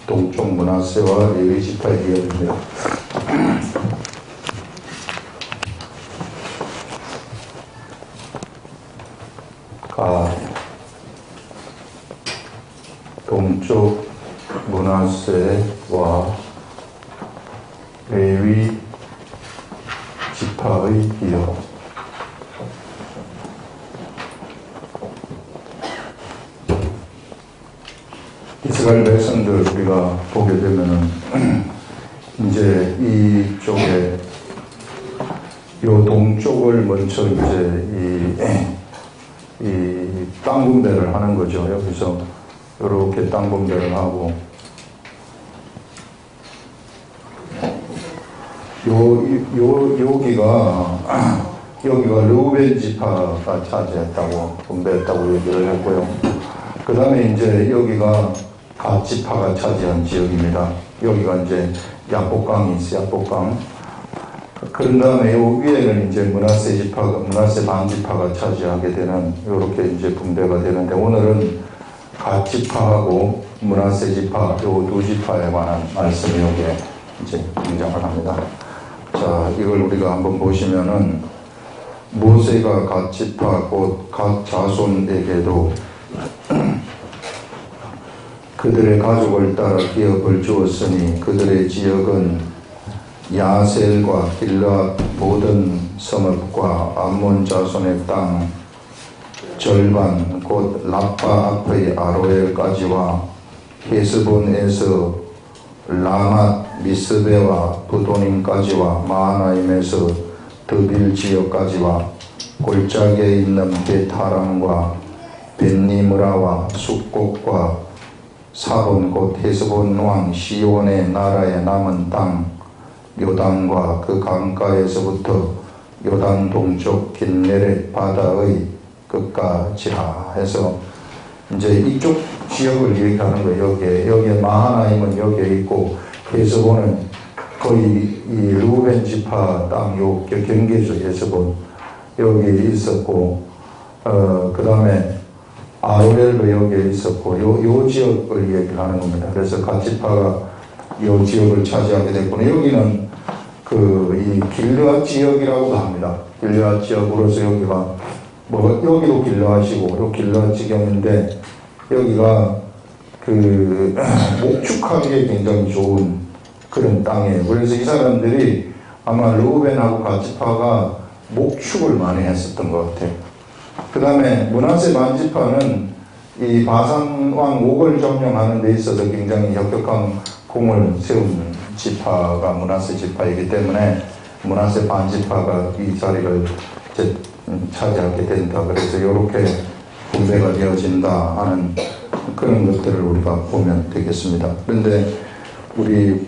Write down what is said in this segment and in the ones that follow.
동쪽 므낫세와 레위 지파의 기업입니다. 동쪽 므낫세와 레위 지파의 기업. 이스라엘 백성들 우리가 보게 되면은 이제 이쪽에 요 동쪽을 먼저 이제 이 땅 분배를 하는 거죠. 여기서 이렇게 땅 분배를 하고 여기가 르우벤 지파가 차지했다고 분배했다고 얘기를 했고요. 그 다음에 이제 여기가 갓 지파가 차지한 지역입니다. 여기가 이제 야복강이 있어요. 야복강. 그런 다음에 요 위에는 이제 므낫세 반 지파가 차지하게 되는 요렇게 이제 분배가 되는데, 오늘은 갓 지파하고 므낫세 지파 요 두 지파에 관한 말씀이 여기에 이제 등장을 합니다. 자, 이걸 우리가 한번 보시면은 모세가 갓 지파 곧 갓 자손에게도 그들의 가족을 따라 기업을 주었으니 그들의 지역은 야셀과 길앗 모든 성읍과 암몬 자손의 땅 절반 곧 라파 앞의 아로엘까지와 헤스본에서 라맛 미스베와 부도님까지와 마하나임에서 드빌 지역까지와 골짜기에 있는 베타람과 벤니므라와 숫곡과 사론 곧 헤스본 왕 시온의 나라에 남은 땅 요단과 그 강가에서부터 요단 동쪽 긴네렛 바다의 끝까지라 해서 이제 이쪽 지역을 얘기하는 거예요. 여기에 마하나임은 여기에 있고 헤스본은 거의 이 르우벤 지파 땅 요 경계죠. 헤스본 여기에 있었고 그 다음에 아로엘도 여기에 있었고 요 지역을 얘기하는 겁니다. 그래서 갓 지파가 요 지역을 차지하게 됐고, 여기는 이 길르앗 지역이라고도 합니다. 길르앗 지역으로서 여기가 여기도 길르앗이고 요 길르앗 지경인데, 여기가 목축하기에 굉장히 좋은 그런 땅이에요. 그래서 이 사람들이 아마 르우벤하고 갓 지파가 목축을 많이 했었던 것 같아요. 그 다음에 므낫세 반 지파는 이 바산 왕 옥을 점령하는 데 있어서 굉장히 혁혁한 공을 세운 지파가 므낫세 지파이기 때문에 므낫세 반 지파가 이 자리를 차지하게 된다. 그래서 이렇게 분배가 되어진다 하는 그런 것들을 우리가 보면 되겠습니다. 그런데 우리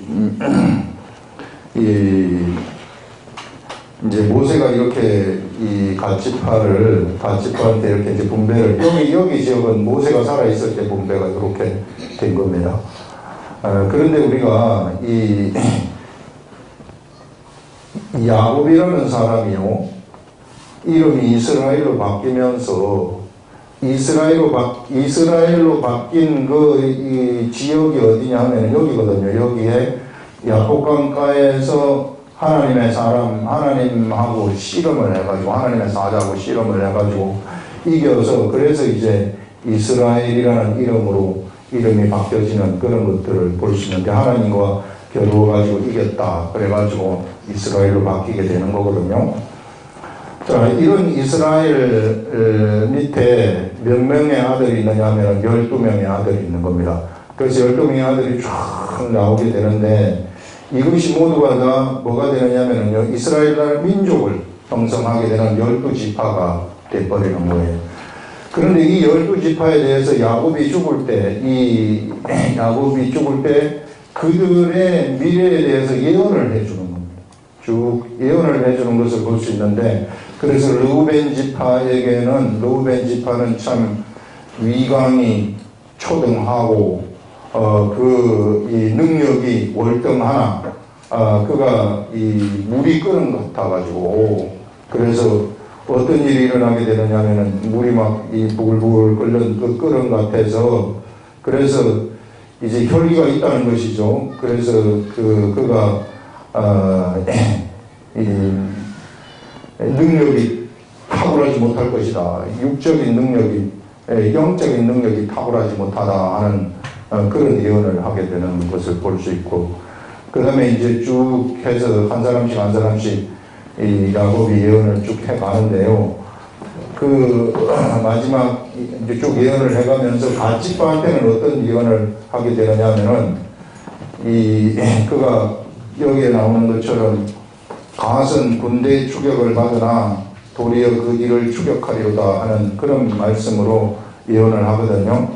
이제 모세가 이렇게 이 갓 지파한테 이렇게 이제 분배를, 여기 지역은 모세가 살아있을 때 분배가 이렇게 된 겁니다. 그런데 우리가 이 야곱이라는 사람이요, 이름이 이스라엘로 바뀌면서 이스라엘로 바뀐 이 지역이 어디냐 하면 여기거든요. 여기에 야복강가에서 하나님의 사람, 하나님하고 씨름을 해가지고, 하나님의 사자하고 씨름을 해가지고 이겨서, 그래서 이제 이스라엘이라는 이름이 바뀌어지는 그런 것들을 볼 수 있는데, 하나님과 겨루어가지고 이겼다 그래가지고 이스라엘로 바뀌게 되는 거거든요. 자, 이런 이스라엘 밑에 몇 명의 아들이 있느냐 하면 12명의 아들이 있는 겁니다. 그래서 12명의 아들이 쫙 나오게 되는데, 이것이 모두가 다 뭐가 되느냐면요, 이스라엘 나라 민족을 형성하게 되는 12지파가 돼버리는 거예요. 그런데 이 12지파에 대해서 야곱이 죽을 때 그들의 미래에 대해서 예언을 해주는 겁니다. 쭉 예언을 해주는 것을 볼 수 있는데, 그래서 르우벤 지파는 참 위강이 초등하고 이 능력이 월등하나 그가 이 물이 끓는 것 같아가지고, 그래서 어떤 일이 일어나게 되느냐면은 물이 막 이 부글부글 끓는 것 같아서, 그래서 이제 혈기가 있다는 것이죠. 그래서 그가 이 능력이 탁월하지 못할 것이다. 육적인 능력이 영적인 능력이 탁월하지 못하다 하는 그런 예언을 하게 되는 것을 볼 수 있고, 그 다음에 이제 쭉 해서 한 사람씩 이 야곱이 예언을 쭉 해가는데요. 그 마지막 이제 쭉 예언을 해가면서 갓지파한테는 어떤 예언을 하게 되느냐면은 그가 여기에 나오는 것처럼 갓은 군대의 추격을 받으나 도리어 그 일을 추격하리로다 하는 그런 말씀으로 예언을 하거든요.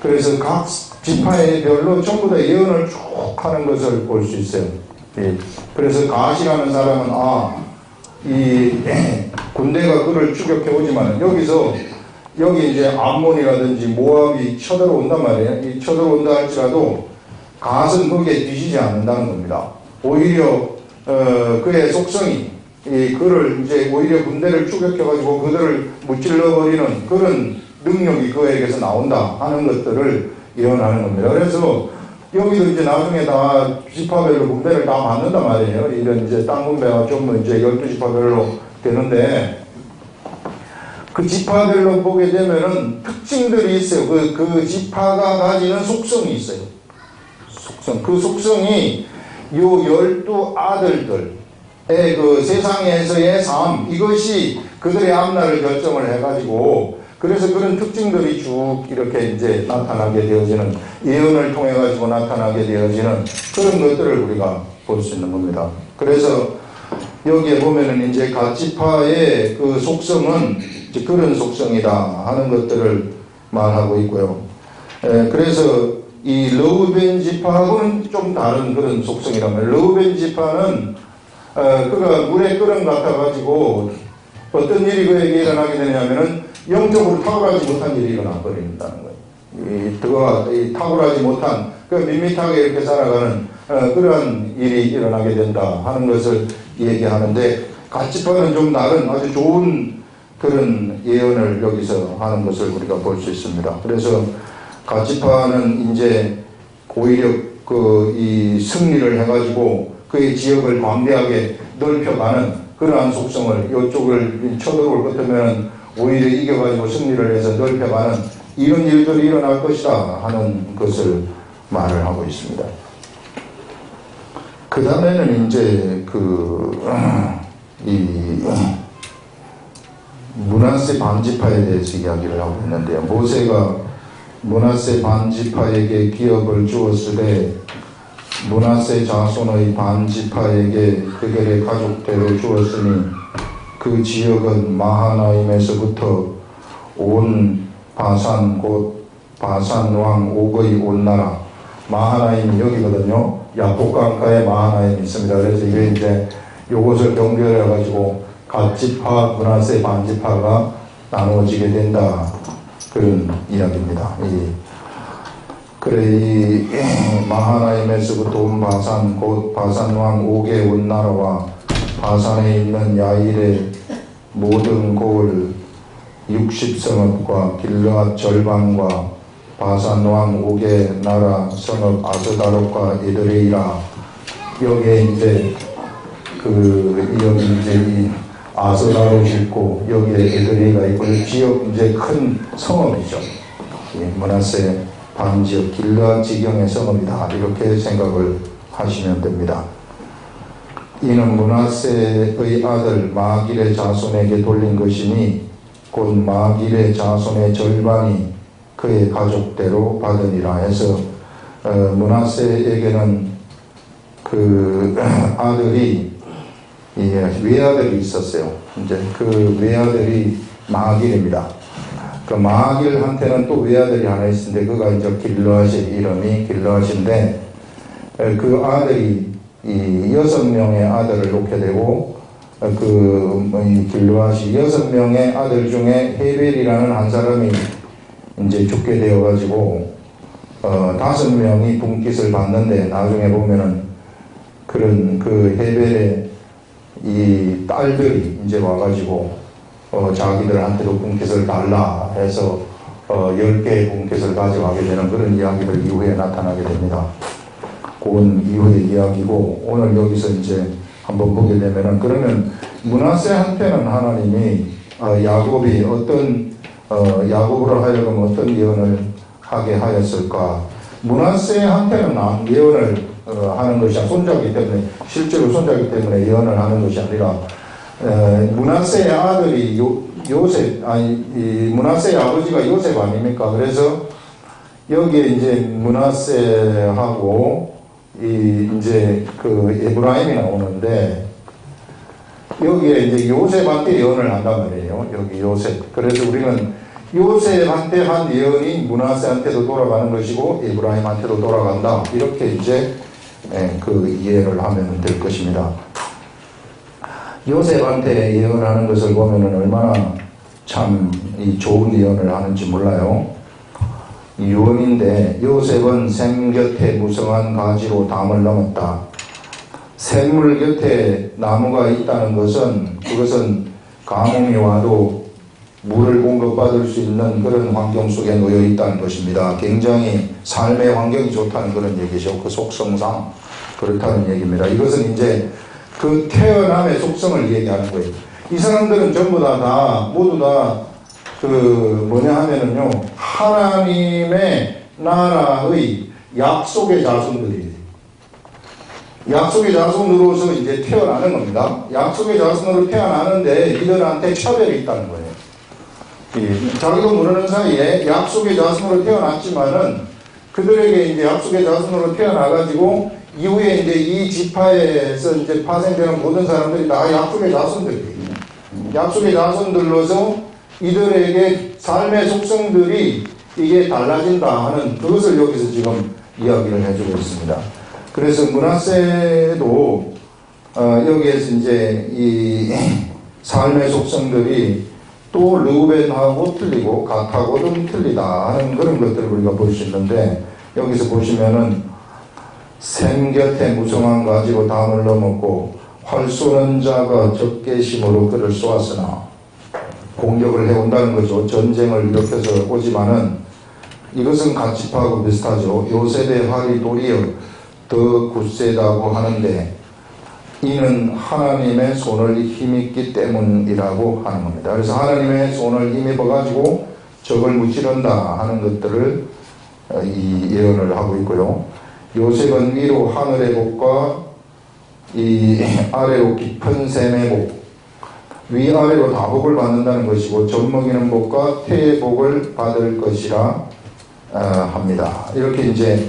그래서 각 지파의 별로 전부 다 예언을 쭉 하는 것을 볼 수 있어요. 그래서 갓이라는 사람은 이 군대가 그를 추격해 오지만 여기 이제 암몬이라든지 모압이 쳐들어온단 말이에요. 이 쳐들어온다 할지라도 갓은 거기에 뒤지지 않는다는 겁니다. 오히려 그의 속성이 그를 이제 오히려 군대를 추격해가지고 그들을 무찔러버리는 그런 능력이 그에게서 나온다 하는 것들을 예언하는 겁니다. 그래서 여기도 이제 나중에 다 지파별로 분배를 다 받는단 말이에요. 이런 이제 땅 분배가 전부 이제 12지파별로 되는데, 그 지파별로 보게 되면은 특징들이 있어요. 그 지파가 가지는 속성이 있어요. 그 속성이 요 12아들들의 그 세상에서의 삶, 이것이 그들의 앞날을 결정을 해가지고, 그래서 그런 특징들이 쭉 이렇게 이제 나타나게 되어지는, 예언을 통해 가지고 나타나게 되어지는 그런 것들을 우리가 볼 수 있는 겁니다. 그래서 여기에 보면은 이제 각 지파의 그 속성은 이제 그런 속성이다 하는 것들을 말하고 있고요. 그래서 이 르우벤 지파하고는 좀 다른 그런 속성이라면, 르우벤 지파는 그가 물에 끓음 같아 가지고 어떤 일이 그에게 일어나게 되냐면은 영적으로 탁월하지 못한 일이 일어나 버린다는 거예요. 이 탁월하지 못한, 밋밋하게 이렇게 살아가는 그러한 일이 일어나게 된다 하는 것을 얘기하는데, 갓지파는 좀 다른 아주 좋은 그런 예언을 여기서 하는 것을 우리가 볼 수 있습니다. 그래서 갓지파는 이제 오히려 이 승리를 해가지고 그의 지역을 광대하게 넓혀가는 그러한 속성을, 이쪽을 쳐들어올 것 같으면 오히려 이겨가지고 승리를 해서 넓혀가는 이런 일들이 일어날 것이다 하는 것을 말을 하고 있습니다. 그 다음에는 이제 이 므낫세 반지파에 대해서 이야기를 하고 있는데요. 모세가 므낫세 반지파에게 기업을 주었으되 므낫세 자손의 반지파에게 그들의 가족대로 주었으니 그 지역은 마하나임에서부터 온 바산 곧 바산 왕 옥의 온 나라, 마하나임이 여기거든요. 야복강가에 마하나임이 있습니다. 그래서 이게 이제 요것을 경별해 가지고 갓지파, 므낫세 반지파가 나누어지게 된다, 그런 이야기입니다. 이 마하나임에서부터 온 바산 곧 바산 왕 옥의 온 나라와 바산에 있는 야일의 모든 고을 60성읍과 길르앗 절반과 바산 왕 옥의 나라 성읍 아스다롯과 에드레이라. 여기에 이제 여기 이제 이 아스다롯이 있고 여기에 에드레이가 있고, 이 지역 이제 큰 성읍이죠. 므낫세 반지역 길르앗 지경의 성읍이다, 이렇게 생각을 하시면 됩니다. 이는 므낫세의 아들 마길의 자손에게 돌린 것이니 곧 마길의 자손의 절반이 그의 가족대로 받으니라 해서, 므낫세에게는 그 아들이, 외아들이 있었어요. 이제 그 외아들이 마길입니다. 그 마길한테는 또 외아들이 하나 있는데 그가 이제 길르앗의 이름이 길르앗인데, 그 아들이 이 6명의 아들을 놓게 되고, 길르앗이 6명의 아들 중에 헤벨이라는 한 사람이 이제 죽게 되어가지고, 5명이 분깃을 받는데, 나중에 보면은 그런 그 헤벨의 이 딸들이 이제 와가지고, 자기들한테도 분깃을 달라 해서 10개의 분깃을 가져가게 되는 그런 이야기들 이후에 나타나게 됩니다. 그건 이후의 이야기고, 오늘 여기서 이제 한번 보게 되면은, 그러면 므낫세한테는 하나님이 야곱이 야곱으로 하여금 어떤 예언을 하게 하였을까? 므낫세한테는 예언을 하는 것이 손자이기 때문에, 실제로 손자이기 때문에 예언을 하는 것이 아니라 므낫세의 아들이 요셉, 므낫세의 아버지가 요셉 아닙니까? 그래서 여기에 이제 므낫세하고 이제 그 에브라임이 나오는데, 여기에 이제 요셉한테 예언을 한단 말이에요. 여기 요셉. 그래서 우리는 요셉한테 한 예언이 므낫세한테도 돌아가는 것이고 에브라임한테도 돌아간다. 이렇게 이제 그 이해를 하면 될 것입니다. 요셉한테 예언하는 것을 보면은 얼마나 참 좋은 예언을 하는지 몰라요. 유언인데, 요셉은 샘 곁에 무성한 가지로 담을 넘었다. 샘물 곁에 나무가 있다는 것은, 그것은 가뭄이 와도 물을 공급받을 수 있는 그런 환경 속에 놓여 있다는 것입니다. 굉장히 삶의 환경이 좋다는 그런 얘기죠. 그 속성상 그렇다는 얘기입니다. 이것은 이제 그 태어남의 속성을 얘기하는 거예요. 이 사람들은 전부 모두 다 뭐냐 하면은요, 하나님의 나라의 약속의 자손들이에요. 약속의 자손으로서 이제 태어나는 겁니다. 약속의 자손으로 태어나는데 이들한테 차별이 있다는 거예요. 자기도 모르는 사이에 약속의 자손으로 태어났지만은 그들에게 이제 약속의 자손으로 태어나가지고 이후에 이제 이 지파에서 이제 파생되는 모든 사람들이 다 약속의 자손들이에요. 약속의 자손들로서 이들에게 삶의 속성들이 이게 달라진다 하는 그것을 여기서 지금 이야기를 해주고 있습니다. 그래서 므낫세도 여기에서 이제 이 삶의 속성들이 또 르우벤하고 틀리고 갓하고도 틀리다 하는 그런 것들을 우리가 볼 수 있는데, 여기서 보시면은 샘 곁에 무성한 가지로 담을 넘었고 활 쏘는 자가 적게 심으로 그를 쏘았으나, 공격을 해온다는 거죠. 전쟁을 일으켜서 오지만은 이것은 갓집하고 비슷하죠. 요셉의 활이 도리어 더 굳세다고 하는데 이는 하나님의 손을 힘입기 때문이라고 하는 겁니다. 그래서 하나님의 손을 힘입어가지고 적을 무찌른다 하는 것들을 이 예언을 하고 있고요. 요셉은 위로 하늘의 복과 이 아래로 깊은 샘의 복, 위아래로 다 복을 받는다는 것이고 젖먹이는 복과 태의 복을 받을 것이라 합니다. 이렇게 이제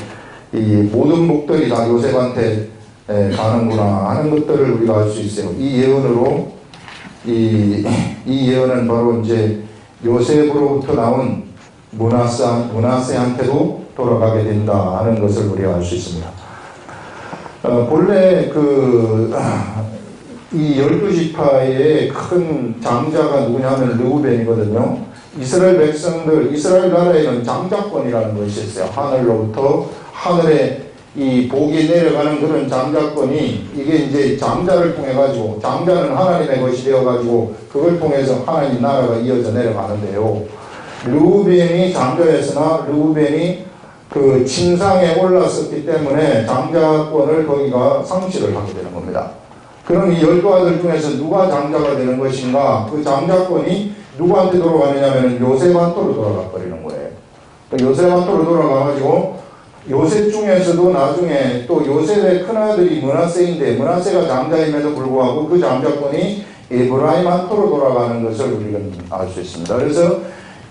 이 모든 복들이 다 요셉한테 가는구나 하는 것들을 우리가 알 수 있어요. 이 예언으로 이 예언은 바로 이제 요셉으로부터 나온 므낫세한테도 돌아가게 된다 하는 것을 우리가 알 수 있습니다. 본래 이 12지파의 큰 장자가 누구냐면 르우벤이거든요. 이스라엘 백성들, 이스라엘 나라에는 장자권이라는 것이 있어요. 하늘로부터 하늘에 이 복이 내려가는 그런 장자권이, 이게 이제 장자를 통해 가지고, 장자는 하나님의 것이 되어 가지고 그걸 통해서 하나님 나라가 이어져 내려가는데요. 르우벤이 장자였으나 르우벤이 그 진상에 올랐었기 때문에 장자권을 거기가 상실을 하게 되는 겁니다. 그럼 이 12아들 중에서 누가 장자가 되는 것인가? 그 장자권이 누구한테 돌아가느냐면 요셉한테로 돌아가 버리는 거예요. 요셉한테로 돌아가가지고 요셉 중에서도 나중에 또 요셉의 큰아들이 므낫세인데, 므낫세가 장자임에도 불구하고 그 장자권이 에브라임한테로 돌아가는 것을 우리는 알 수 있습니다. 그래서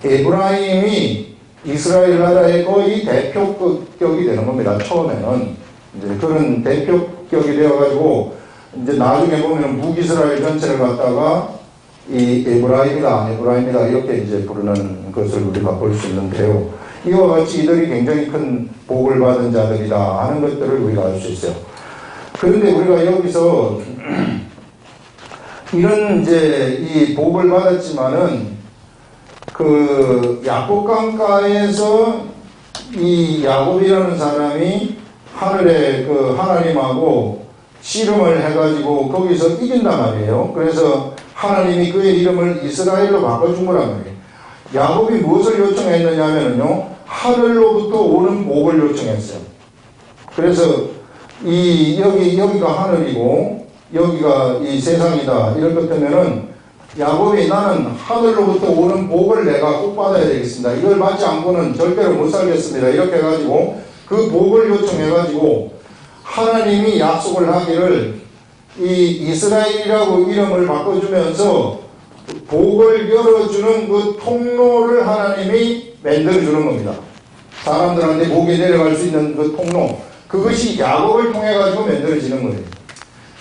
에브라임이 이스라엘 나라의 거의 대표격이 되는 겁니다. 처음에는 이제 그런 대표격이 되어가지고 이제 나중에 보면 북이스라엘 전체를 갖다가 이 에브라임이다 이렇게 이제 부르는 것을 우리가 볼 수 있는데요. 이와 같이 이들이 굉장히 큰 복을 받은 자들이다 하는 것들을 우리가 알 수 있어요. 그런데 우리가 여기서 이런 이제 이 복을 받았지만은 그 야곱 강가에서 이 야곱이라는 사람이 하늘에 그 하나님하고 씨름을 해가지고 거기서 이긴단 말이에요. 그래서 하나님이 그의 이름을 이스라엘로 바꿔준 거란 말이에요. 야곱이 무엇을 요청했느냐 하면요, 하늘로부터 오는 복을 요청했어요. 그래서 여기가 하늘이고 여기가 이 세상이다 이럴 것 때문에는 야곱이 나는 하늘로부터 오는 복을 내가 꼭 받아야 되겠습니다. 이걸 받지 않고는 절대로 못 살겠습니다. 이렇게 해가지고 그 복을 요청해가지고 하나님이 약속을 하기를 이 이스라엘이라고 이름을 바꿔주면서 복을 열어주는 그 통로를 하나님이 만들어주는 겁니다. 사람들한테 복이 내려갈 수 있는 그 통로, 그것이 야곱을 통해 가지고 만들어지는 거예요.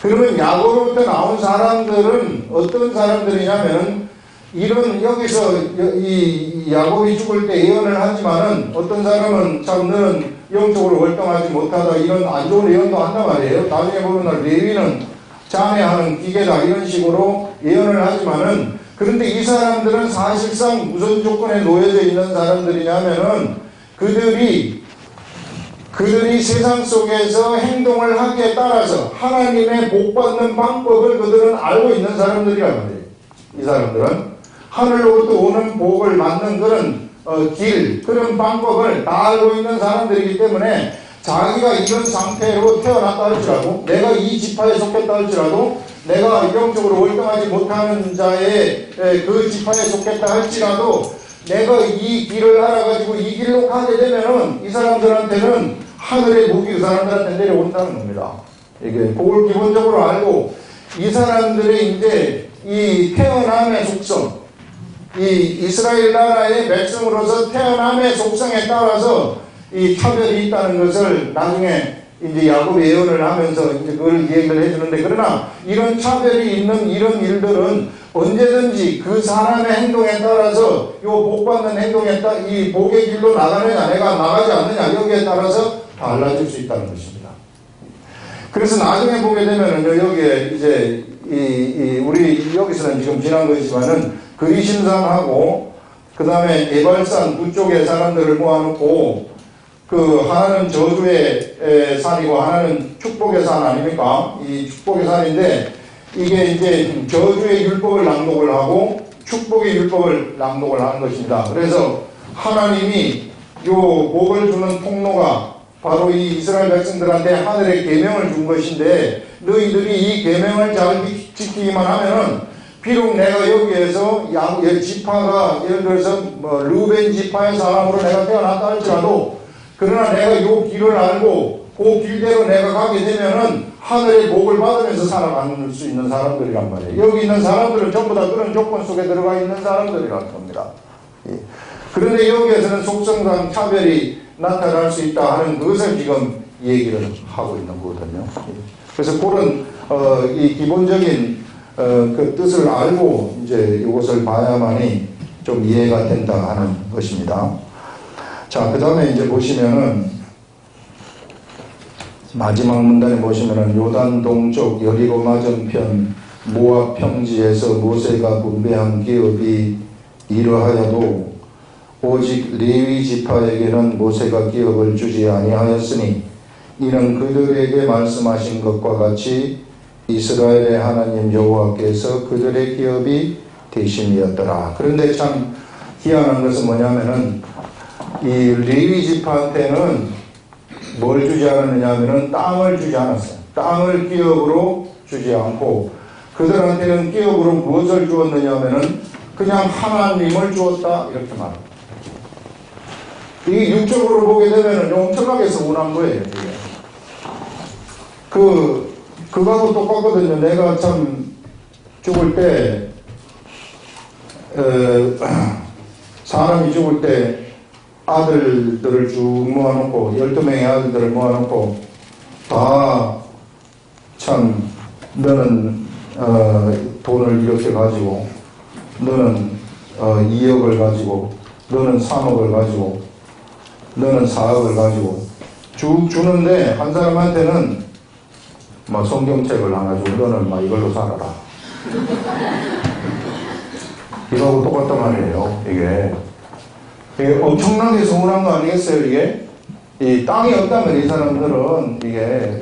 그러면 야곱으로부터 나온 사람들은 어떤 사람들이냐면 이런 여기서 이 야곱이 죽을 때 예언을 하지만은 어떤 사람은 참 너는 영적으로 월등하지 못하다 이런 안 좋은 예언도 한단 말이에요. 나중에 보면 레위는 장애하는 기계다 이런 식으로 예언을 하지만은 그런데 이 사람들은 사실상 무슨 조건에 놓여져 있는 사람들이냐면은 그들이 세상 속에서 행동을 하기에 따라서 하나님의 복받는 방법을 그들은 알고 있는 사람들이란 말이에요. 이 사람들은 하늘로부터 오는 복을 받는 그런 그런 방법을 다 알고 있는 사람들이기 때문에 자기가 이런 상태로 태어났다 할지라도 내가 이 지파에 속했다 할지라도 내가 영적으로 월등하지 못하는 자의 그 지파에 속했다 할지라도 내가 이 길을 알아가지고 이 길로 가게 되면은 이 사람들한테는 하늘의 복이 그 사람들한테 내려온다는 겁니다. 이게 그걸 기본적으로 알고 이 사람들의 이제 이 태어남의 속성, 이 이스라엘 나라의 백성으로서 태어남의 속성에 따라서 이 차별이 있다는 것을 나중에 이제 야곱이 예언을 하면서 이제 그걸 얘기를 해주는데, 그러나 이런 차별이 있는 이런 일들은 언제든지 그 사람의 행동에 따라서 요 복받는 행동에 따라 이 복의 길로 나가느냐 내가 나가지 않느냐 여기에 따라서 달라질 수 있다는 것입니다. 그래서 나중에 보게 되면은 여기에 이제 우리 여기서는 지금 지난 것이지만은 그리심산하고 그 다음에 에발산 두 쪽의 사람들을 모아놓고 그 하나는 저주의 산이고 하나는 축복의 산 아닙니까? 이 축복의 산인데 이게 이제 저주의 율법을 낭독을 하고 축복의 율법을 낭독을 하는 것입니다. 그래서 하나님이 요 복을 주는 통로가 바로 이 이스라엘 백성들한테 하늘의 계명을 준 것인데 너희들이 이 계명을 잘 지키기만 하면은 비록 내가 여기에서 지파가 예를 들어서 뭐 루벤 지파의 사람으로 내가 태어났다 할지라도 그러나 내가 요 길을 알고 그 길대로 내가 가게 되면은 하늘의 복을 받으면서 살아갈 수 있는 사람들이란 말이에요. 여기 있는 사람들은 전부 다 그런 조건 속에 들어가 있는 사람들이란 겁니다. 그런데 여기에서는 속성상 차별이 나타날 수 있다 하는 것을 지금 얘기를 하고 있는 거거든요. 그래서 그런 이 기본적인 그 뜻을 알고 이제 이것을 봐야만이 좀 이해가 된다 하는 것입니다. 자, 그 다음에 이제 보시면은 마지막 문단에 보시면은 요단 동쪽 여리고 맞은편 모압 평지에서 모세가 분배한 기업이 이러하여도 오직 레위 지파에게는 모세가 기업을 주지 아니하였으니 이는 그들에게 말씀하신 것과 같이 이스라엘의 하나님 여호와께서 그들의 기업이 되심이었더라. 그런데 참 희한한 것은 뭐냐면은 이 레위 지파한테는 뭘 주지 않았느냐 하면은 땅을 주지 않았어요. 땅을 기업으로 주지 않고 그들한테는 기업으로 무엇을 주었느냐 하면은 그냥 하나님을 주었다 이렇게 말합니다. 이게 육적으로 보게 되면은 엄청나게 서운한 거예요. 이게. 그거하고 똑같거든요. 내가 참 죽을 때 사람이 죽을 때 아들들을 쭉 모아놓고 12명의 아들들을 모아놓고 다 참 너는 돈을 이렇게 가지고 너는 2억을 가지고 너는 3억을 가지고 너는 4억을 가지고 쭉 주는데 한 사람한테는 막 성경책을 하나 주고 너는 막 이걸로 살아라. 이거하고 똑같단 말이에요. 이게 엄청나게 서운한 거 아니겠어요, 이게? 이 땅이 없다면 이 사람들은 이게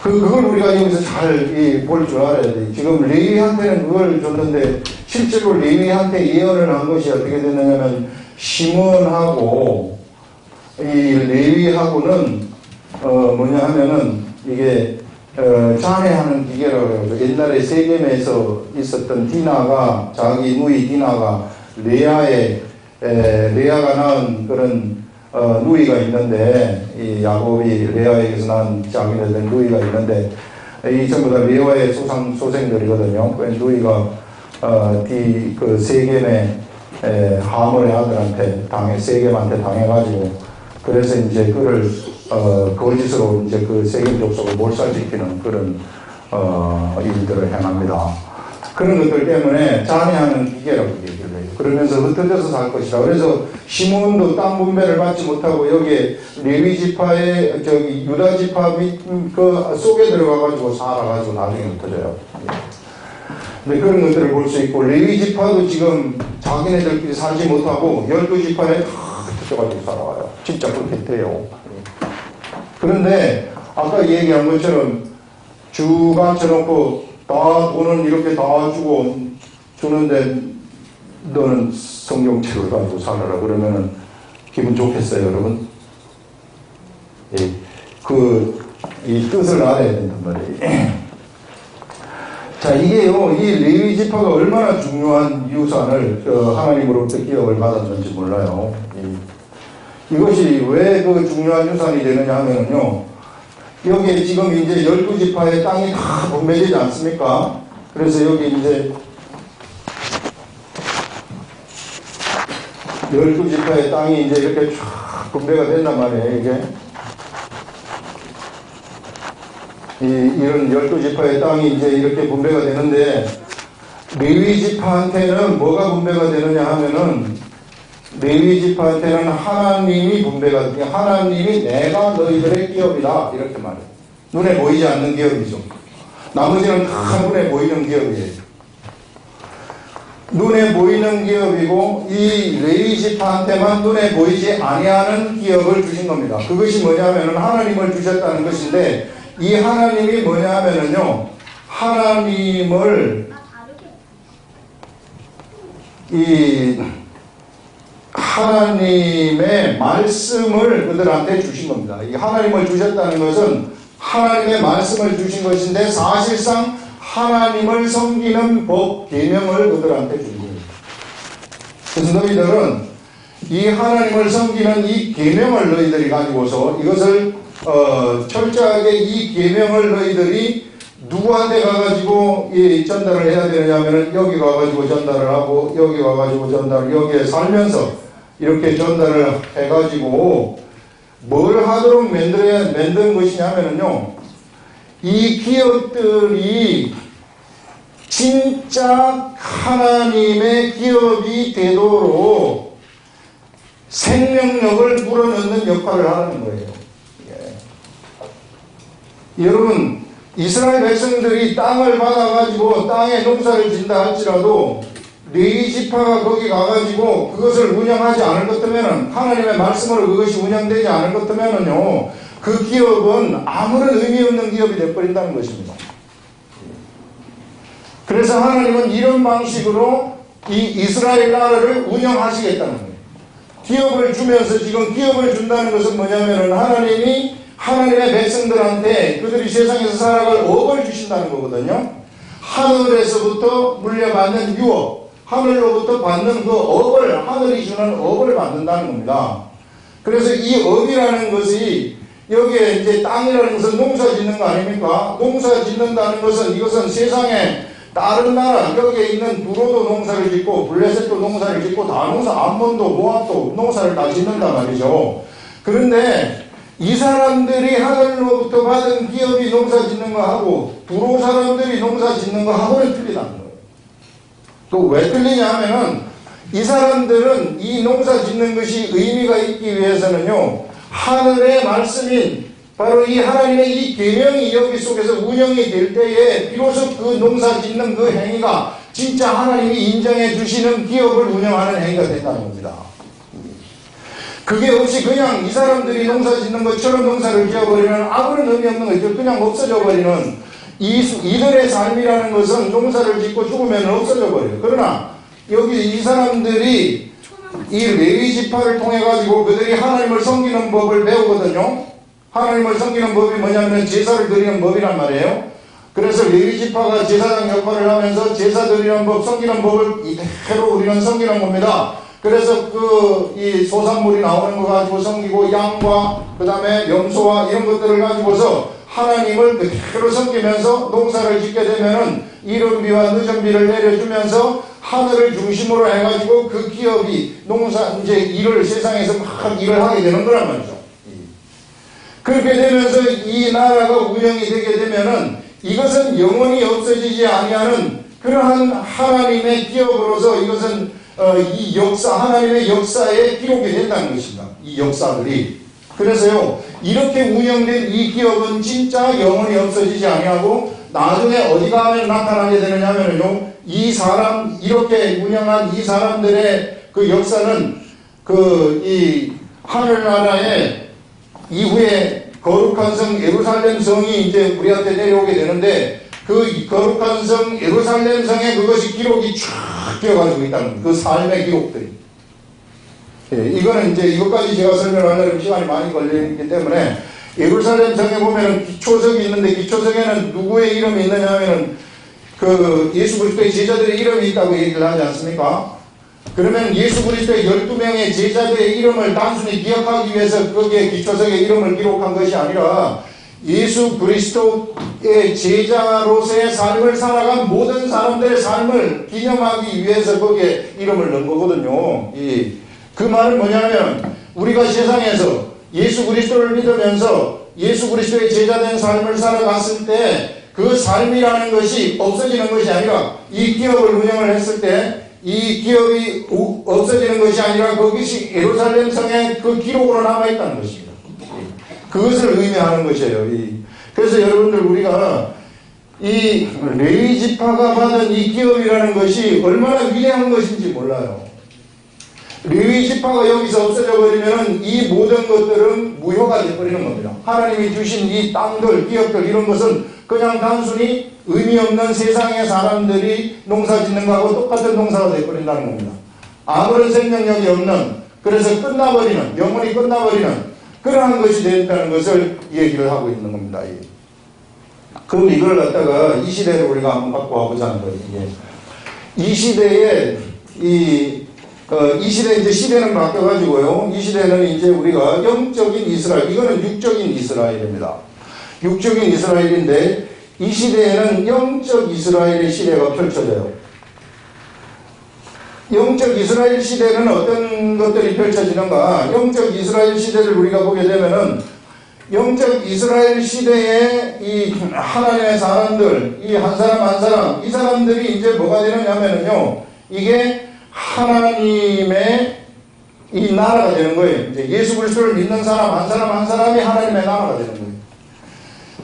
그걸 우리가 여기서 잘 볼 줄 알아야 돼. 지금 레위한테는 그걸 줬는데 실제로 레위한테 예언을 한 것이 어떻게 됐느냐면 시몬하고 이 레위하고는 뭐냐 하면은 이게 자매하는 기계라고 해서 옛날에 세겜에서 있었던 디나가 자기 누이 디나가 레아가 낳은 그런 누이가 있는데 이 야곱이 레아에게서 낳은 자기네들 누이가 있는데 이 전부 다 레아의 소생들이거든요. 그 누이가 그 세겜의 하몰의 아들한테 세겜한테 당해가지고 그래서 이제 그를 거짓으로 이제 그 세겜 족속을 몰살시키는 그런 일들을 행합니다. 그런 것들 때문에 잔해하는 기계라고 얘기를 해요. 그러면서 흩어져서 살 것이다. 그래서 시몬도 땅 분배를 받지 못하고 여기에 레위 지파의 유다 지파 그 속에 들어가가지고 살아가지고 나중에 흩어져요. 근데 그런 것들을 볼 수 있고 레위 지파도 지금 자기네들끼리 살지 못하고 12지파에 다 흩어져가지고 살아가요. 진짜 그렇게 돼요. 그런데 아까 얘기한 것처럼 주가 쳐놓고 다 돈은 이렇게 다 주는데 너는 성경책을 가지고 살아라 그러면은 기분 좋겠어요, 여러분? 이 뜻을 알아야 된단 말이에요. 자, 이게요, 이 레위 지파가 얼마나 중요한 유산을 하나님으로부터 기업을 받았는지 몰라요. 이것이 왜 그 중요한 유산이 되느냐 하면은요, 여기에 지금 이제 12지파의 땅이 다 분배되지 않습니까? 그래서 여기 이제 12지파의 땅이 이제 이렇게 쫙 분배가 된단 말이에요, 이게. 이런 12지파의 땅이 이제 이렇게 분배가 되는데, 레위지파한테는 뭐가 분배가 되느냐 하면은, 레위지파한테는 하나님이 분배가 되니까 하나님이 내가 너희들의 기업이다 이렇게 말해요. 눈에 보이지 않는 기업이죠. 나머지는 다 눈에 보이는 기업이에요. 눈에 보이는 기업이고 이 레위지파한테만 눈에 보이지 아니하는 기업을 주신 겁니다. 그것이 뭐냐면은 하나님을 주셨다는 것인데 이 하나님이 뭐냐면은요 하나님의 말씀을 그들한테 주신 겁니다. 이 하나님을 주셨다는 것은 하나님의 말씀을 주신 것인데 사실상 하나님을 섬기는 법, 계명을 그들한테 준 거예요. 그래서 너희들은 이 하나님을 섬기는 이 계명을 너희들이 가지고서 이것을 철저하게 이 계명을 너희들이 누구한테 가가지고 전달을 해야 되느냐면은 여기 가가지고 전달을 하고 여기 가가지고 전달을 여기에 살면서 이렇게 전달을 해가지고 뭘 하도록 만든 것이냐면은요 이 기업들이 진짜 하나님의 기업이 되도록 생명력을 불어넣는 역할을 하는 거예요. 예. 여러분 이스라엘 백성들이 땅을 받아가지고 땅에 농사를 짓다 할지라도 레위지파가 거기 가가지고 그것을 운영하지 않을 것 같으면은 하나님의 말씀으로 그것이 운영되지 않을 것 같으면은요 그 기업은 아무런 의미 없는 기업이 되어버린다는 것입니다. 그래서 하나님은 이런 방식으로 이 이스라엘 나라를 운영하시겠다는 거예요. 기업을 주면서 지금 기업을 준다는 것은 뭐냐면은 하나님이 하나님의 백성들한테 그들이 세상에서 살아갈 업을 주신다는 거거든요. 하늘에서부터 물려받는 유업, 하늘로부터 받는 그 업을, 하늘이 주는 업을 받는다는 겁니다. 그래서 이 업이라는 것이 여기에 이제 땅이라는 것은 농사 짓는 거 아닙니까? 농사 짓는다는 것은 이것은 세상에 다른 나라, 여기에 있는 두로도 농사를 짓고 블레셋도 농사를 짓고 다 암몬도 모압도 농사를 다 짓는단 말이죠. 그런데 이 사람들이 하늘로부터 받은 기업이 농사 짓는 거 하고 두로 사람들이 농사 짓는 거 하고는 틀리다는 거예요. 또 왜 틀리냐 하면은 이 사람들은 이 농사 짓는 것이 의미가 있기 위해서는요 하늘의 말씀인 바로 이 하나님의 이 계명이 여기 속에서 운영이 될 때에 비로소 그 농사 짓는 그 행위가 진짜 하나님이 인정해 주시는 기업을 운영하는 행위가 된다는 겁니다. 그게 없이 그냥 이 사람들이 농사 짓는 것처럼 농사를 지어버리면 아무런 의미 없는 거죠. 그냥 없어져 버리는 이들의 삶이라는 것은 농사를 짓고 죽으면 없어져 버려요. 그러나 여기 이 사람들이 이 레위 지파를 통해 가지고 그들이 하나님을 섬기는 법을 배우거든요. 하나님을 섬기는 법이 뭐냐면 제사를 드리는 법이란 말이에요. 그래서 레위 지파가 제사장 역할을 하면서 제사 드리는 법, 섬기는 법을 이대로 우리는 섬기는 겁니다. 그래서 이 소산물이 나오는 거 가지고 섬기고 양과 그 다음에 염소와 이런 것들을 가지고서 하나님을 그대로 섬기면서 농사를 짓게 되면은 이른 비와 늦은 비를 내려주면서 하늘을 중심으로 해가지고 그 기업이 이제 일을 세상에서 막 일을 하게 되는 거란 말이죠. 그렇게 되면서 이 나라가 운영이 되게 되면은 이것은 영원히 없어지지 아니하는 그러한 하나님의 기업으로서 이것은 이 역사, 하나님의 역사에 기록이 된다는 것입니다. 이 역사들이. 그래서요, 이렇게 운영된 이 기업은 진짜 영원히 없어지지 아니하고 나중에 어디 가면 나타나게 되느냐면요, 이 사람, 이렇게 운영한 이 사람들의 그 역사는 이 하늘나라의 이후에 거룩한 성 예루살렘 성이 이제 우리한테 내려오게 되는데 그 거룩한 성 예루살렘 성에 그것이 기록이 쫙 되어가지고 있다는 그 삶의 기록들이. 예, 이거는 이제 이것까지 제가 설명하려면 시간이 많이 걸리기 때문에 예루살렘 성에 보면은 기초석이 있는데 기초석에는 누구의 이름이 있느냐 하면은 그 예수 그리스도의 제자들의 이름이 있다고 얘기를 하지 않습니까? 그러면 예수 그리스도의 12명의 제자들의 이름을 단순히 기억하기 위해서 거기에 기초석에 이름을 기록한 것이 아니라 예수 그리스도의 제자로서의 삶을 살아간 모든 사람들의 삶을 기념하기 위해서 거기에 이름을 넣은 거거든요. 그 말은 뭐냐면 우리가 세상에서 예수 그리스도를 믿으면서 예수 그리스도의 제자된 삶을 살아갔을 때 그 삶이라는 것이 없어지는 것이 아니라 이 기업을 운영을 했을 때 이 기업이 없어지는 것이 아니라 그것이 예루살렘 성에 그 기록으로 남아있다는 것입니다. 그것을 의미하는 것이에요. 그래서 여러분들 우리가 이 레위 지파가 받은 이 기업이라는 것이 얼마나 위대한 것인지 몰라요. 레위 지파가 여기서 없어져 버리면 이 모든 것들은 무효가 되어버리는 겁니다. 하나님이 주신 이 땅들, 기업들 이런 것은 그냥 단순히 의미 없는 세상의 사람들이 농사 짓는 거하고 똑같은 농사가 되어버린다는 겁니다. 아무런 생명력이 없는, 그래서 끝나버리는, 영원히 끝나버리는 그러한 것이 된다는 것을 얘기를 하고 있는 겁니다. 그럼 이걸 갖다가 이 시대를 우리가 한번 갖고 와보자는 거예요. 이 시대에 이 시대 이제 시대는 바뀌어가지고요. 이 시대는 이제 우리가 영적인 이스라엘, 이거는 육적인 이스라엘입니다. 육적인 이스라엘인데 이 시대에는 영적 이스라엘의 시대가 펼쳐져요. 영적 이스라엘 시대는 어떤 것들이 펼쳐지는가? 영적 이스라엘 시대를 우리가 보게 되면은 영적 이스라엘 시대에 이 하나님의 사람들, 이 한 사람 한 사람, 이 사람들이 이제 뭐가 되느냐면은요, 이게 하나님의 이 나라가 되는 거예요. 이제 예수 그리스도를 믿는 사람 한 사람 한 사람이 하나님의 나라가 되는 거예요.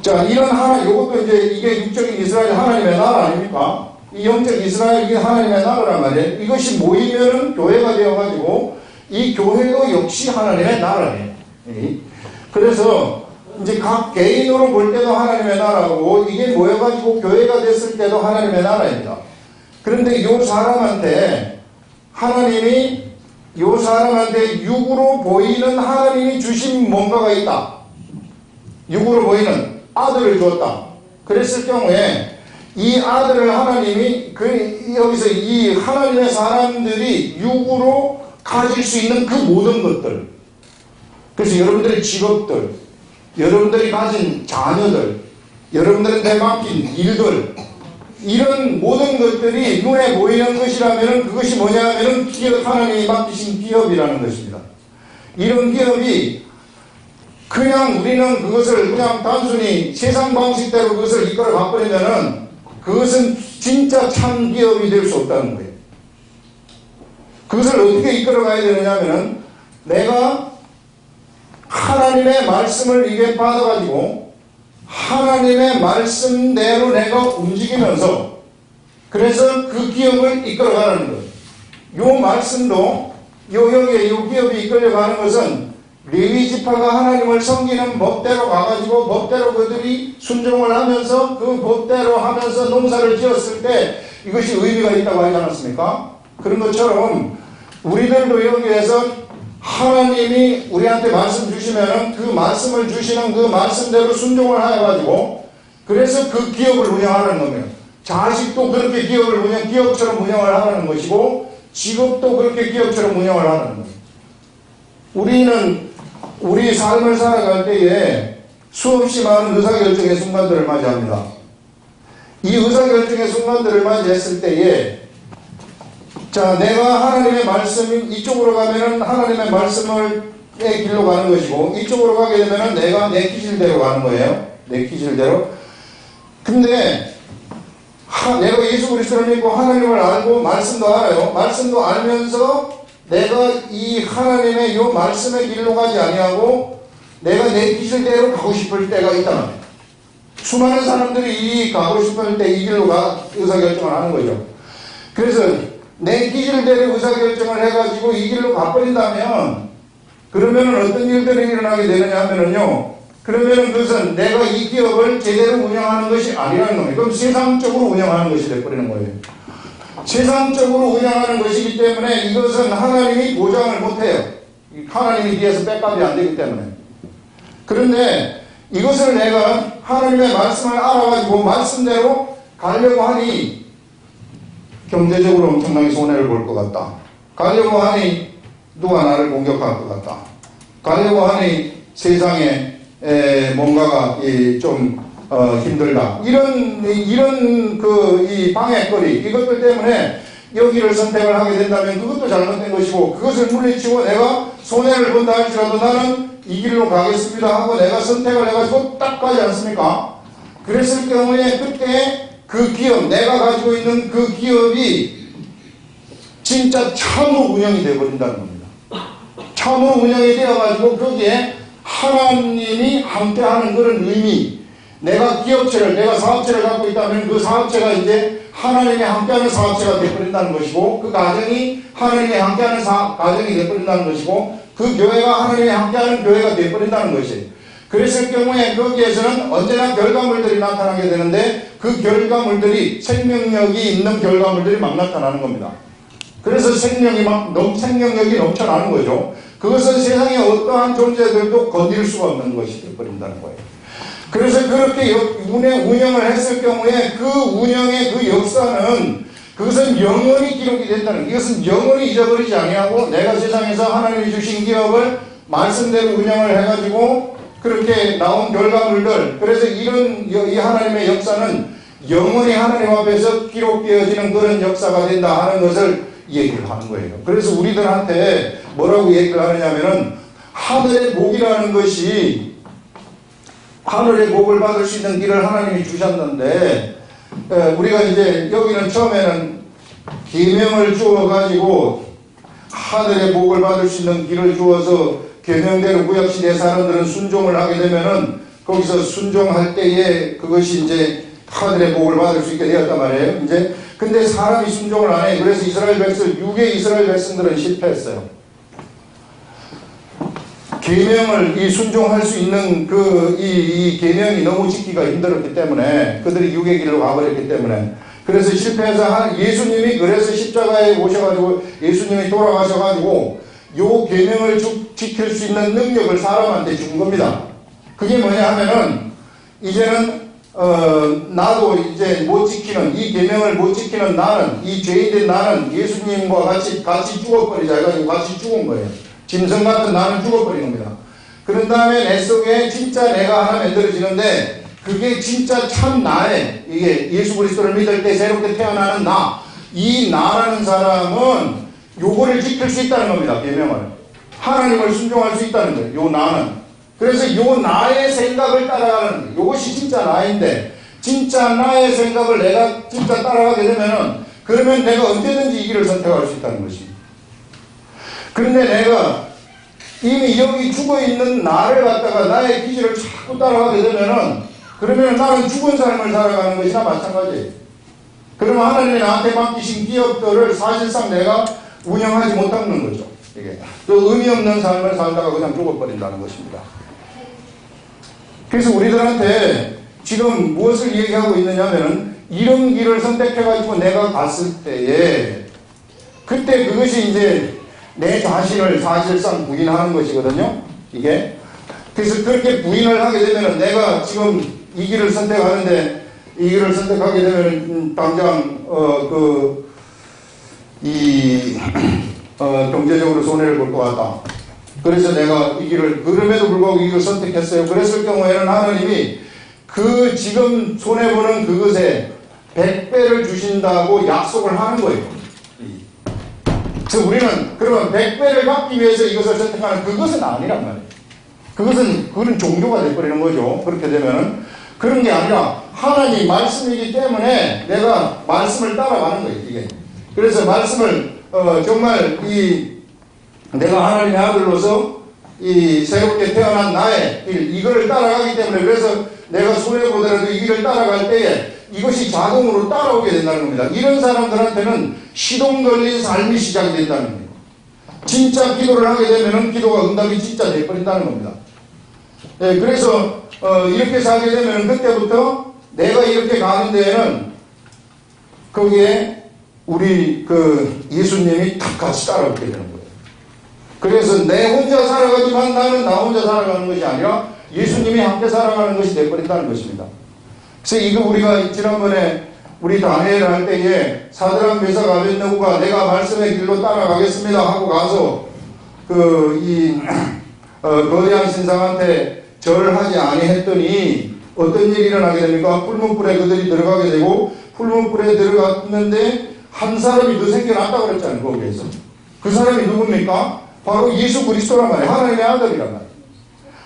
자, 이런 요것도 이제 이게 육적인 이스라엘 하나님의 나라 아닙니까? 이 영적 이스라엘이 하나님의 나라란 말이에요. 이것이 모이면은 교회가 되어가지고 이 교회도 역시 하나님의 나라예요. 그래서 이제 각 개인으로 볼 때도 하나님의 나라고 이게 모여가지고 교회가 됐을 때도 하나님의 나라입니다. 그런데 이 사람한테 하나님이 이 사람한테 육으로 보이는 하나님이 주신 뭔가가 있다. 육으로 보이는 아들을 주었다. 그랬을 경우에 이 아들을 하나님이 여기서 이 하나님의 사람들이 육으로 가질 수 있는 그 모든 것들, 그래서 여러분들의 직업들, 여러분들이 가진 자녀들, 여러분들한테 맡긴 일들, 이런 모든 것들이 눈에 보이는 것이라면 그것이 뭐냐면 하나님이 맡기신 기업이라는 것입니다. 이런 기업이 그냥 우리는 그것을 그냥 단순히 세상 방식대로 그것을 이끌어 가버리면은 그것은 진짜 참 기업이 될 수 없다는 거예요. 그것을 어떻게 이끌어 가야 되느냐면은 내가 하나님의 말씀을 이게 받아가지고 하나님의 말씀대로 내가 움직이면서 그래서 그 기업을 이끌어 가라는 거예요. 요 말씀도 여기에 요 기업이 이끌려가는 것은 레위 지파가 하나님을 섬기는 법대로 가가지고 법대로 그들이 순종을 하면서 그 법대로 하면서 농사를 지었을 때 이것이 의미가 있다고 하지 않았습니까? 그런 것처럼 우리들도 여기에서 하나님이 우리한테 말씀 주시면은 그 말씀을 주시는 그 말씀대로 순종을 해가지고 그래서 그 기업을 운영하는 겁니다. 자식도 그렇게 기업처럼 운영을 하는 것이고 직업도 그렇게 기업처럼 운영을 하는 겁니다. 우리는 우리 삶을 살아갈 때에 수없이 많은 의사결정의 순간들을 맞이합니다. 이 의사결정의 순간들을 맞이했을 때에 자, 내가 하나님의 말씀이 이쪽으로 가면은 하나님의 말씀의 길로 가는 것이고 이쪽으로 가게 되면은 내가 내 기질대로 가는 거예요. 내 기질대로. 근데 내가 예수 그리스도를 믿고 하나님을 알고 말씀도 알아요. 말씀도 알면서 내가 이 하나님의 이 말씀의 길로 가지 아니하고 내가 내 기질대로 가고 싶을 때가 있다. 수많은 사람들이 이 가고 싶을 때 이 길로 의사결정을 하는 거죠. 그래서 내 기질대로 의사결정을 해가지고 이 길로 가버린다면 그러면 어떤 일들이 일어나게 되느냐 하면은요, 그러면은 그것은 내가 이 기업을 제대로 운영하는 것이 아니라는 겁니다. 그럼 세상적으로 운영하는 것이 되어버리는 거예요. 세상적으로 운영하는 것이기 때문에 이것은 하나님이 보장을 못해요. 하나님이 뒤에서 백업이 안 되기 때문에. 그런데 이것을 내가 하나님의 말씀을 알아가지고 말씀대로 가려고 하니 경제적으로 엄청나게 손해를 볼 것 같다. 가려고 하니 누가 나를 공격할 것 같다. 가려고 하니 세상에 뭔가가 좀 힘들다. 이런 이 방해거리 이것들 때문에 여기를 선택을 하게 된다면 그것도 잘못된 것이고 그것을 물리치고 내가 손해를 본다 할지라도 나는 이 길로 가겠습니다 하고 내가 선택을 해가지고 딱 가지 않습니까? 그랬을 경우에 그때 그 기업, 내가 가지고 있는 그 기업이 진짜 참으로 운영이 되어버린다는 겁니다. 참으로 운영이 되어가지고 거기에 하나님이 함께하는 그런 의미, 내가 사업체를 갖고 있다면 그 사업체가 이제 하나님이 함께하는 사업체가 되어버린다는 것이고 그 가정이 하나님이 함께하는 가정이 되어버린다는 것이고 그 교회가 하나님이 함께하는 교회가 되어버린다는 것이에요. 그랬을 경우에 거기에서는 언제나 결과물들이 나타나게 되는데 그 결과물들이 생명력이 있는 결과물들이 막 나타나는 겁니다. 그래서 생명력이 넘쳐나는 거죠. 그것은 세상에 어떠한 존재들도 건드릴 수가 없는 것이 되어버린다는 거예요. 그래서 그렇게 운영을 했을 경우에 그 운영의 그 역사는 그것은 영원히 기록이 된다는, 이것은 영원히 잊어버리지 아니하고 내가 세상에서 하나님이 주신 기업을 말씀대로 운영을 해가지고 그렇게 나온 결과물들, 그래서 이 하나님의 역사는 영원히 하나님 앞에서 기록되어지는 그런 역사가 된다 하는 것을 얘기를 하는 거예요. 그래서 우리들한테 뭐라고 얘기를 하느냐면은 하늘의 복이라는 것이 하늘의 복을 받을 수 있는 길을 하나님이 주셨는데 우리가 이제 여기는 처음에는 계명을 주어가지고 하늘의 복을 받을 수 있는 길을 주어서 계명대로 구약시대 사람들은 순종을 하게 되면은 거기서 순종할 때에 그것이 이제 하늘의 복을 받을 수 있게 되었단 말이에요. 이제 근데 사람이 순종을 안 해. 그래서 유괴 이스라엘 백성들은 실패했어요. 계명을 순종할 수 있는 이 계명이 너무 지키기가 힘들었기 때문에 그들이 유괴길로 가버렸기 때문에 그래서 실패해서 예수님이 그래서 십자가에 오셔가지고 예수님이 돌아가셔가지고 요 계명을 지킬 수 있는 능력을 사람한테 준 겁니다. 그게 뭐냐 하면은 이제는 나도 이제 못 지키는 이 계명을 못 지키는 나는 이 죄인된 나는 예수님과 같이 죽어버리자 해가지고 같이 죽은 거예요. 짐승 같은 나는 죽어버린 겁니다. 그런 다음에 내 속에 진짜 내가 하나 만들어지는데 그게 진짜 참 나에 이게 예수 그리스도를 믿을 때 새롭게 태어나는 나, 이 나라는 사람은 요거를 지킬 수 있다는 겁니다. 계명을 하나님을 순종할 수 있다는 거예요. 요 나는. 그래서 요 나의 생각을 따라가는 거예요. 요것이 진짜 나인데 진짜 나의 생각을 내가 진짜 따라가게 되면은 그러면 내가 언제든지 이 길을 선택할 수 있다는 것입니다. 그런데 내가 이미 여기 죽어있는 나를 갖다가 나의 기질을 자꾸 따라가게 되면은 그러면 나는 죽은 삶을 살아가는 것이나 마찬가지예요. 그러면 하나님이 나한테 맡기신 기업들을 사실상 내가 운영하지 못하는 거죠. 이게. 또 의미 없는 삶을 살다가 그냥 죽어버린다는 것입니다. 그래서 우리들한테 지금 무엇을 얘기하고 있느냐면은 이런 길을 선택해가지고 내가 갔을 때에 그때 그것이 이제 내 자신을 사실상 부인하는 것이거든요. 이게. 그래서 그렇게 부인을 하게 되면은 내가 지금 이 길을 선택하는데 이 길을 선택하게 되면은 당장 경제적으로 손해를 볼 것 같다. 그래서 내가 이 길을 그럼에도 불구하고 이 길을 선택했어요. 그랬을 경우에는 하나님이 그 지금 손해보는 그것에 100배를 주신다고 약속을 하는 거예요. 그래서 우리는 그러면 100배를 받기 위해서 이것을 선택하는 그것은 아니란 말이에요. 그건 종교가 돼버리는 거죠. 그렇게 되면은 그런 게 아니라 하나님 말씀이기 때문에 내가 말씀을 따라가는 거예요. 이게. 그래서 말씀을 정말 내가 하나님의 아들로서 이 새롭게 태어난 나의 이거를 따라가기 때문에 그래서 내가 손해보더라도 이 길을 따라갈 때에 이것이 자동으로 따라오게 된다는 겁니다. 이런 사람들한테는 시동 걸린 삶이 시작이 된다는 거예요. 진짜 기도를 하게 되면은 기도가 응답이 진짜 돼버린다는 겁니다. 네, 그래서 이렇게 살게 되면 그때부터 내가 이렇게 가는 데에는 거기에 우리 예수님이 다 같이 따라오게 되는 거예요. 그래서 내 혼자 살아가지만 나는 나 혼자 살아가는 것이 아니라 예수님이 함께 살아가는 것이 돼버린다는 것입니다. 그래서 이거 우리가 지난번에 우리 다니엘 할 때에 사드락 메삭 아벳느고가 내가 말씀의 길로 따라가겠습니다 하고 가서 거대한 신상한테 절을 하지 아니했더니 어떤 일이 일어나게 됩니까? 풀문불에 그들이 들어가게 되고 풀문불에 들어갔는데 한 사람이 더 생겨났다고 그랬잖아요. 거기에서. 그 사람이 누굽니까? 바로 예수 그리스도란 말이에요. 하나님의 아들이란 말이에요.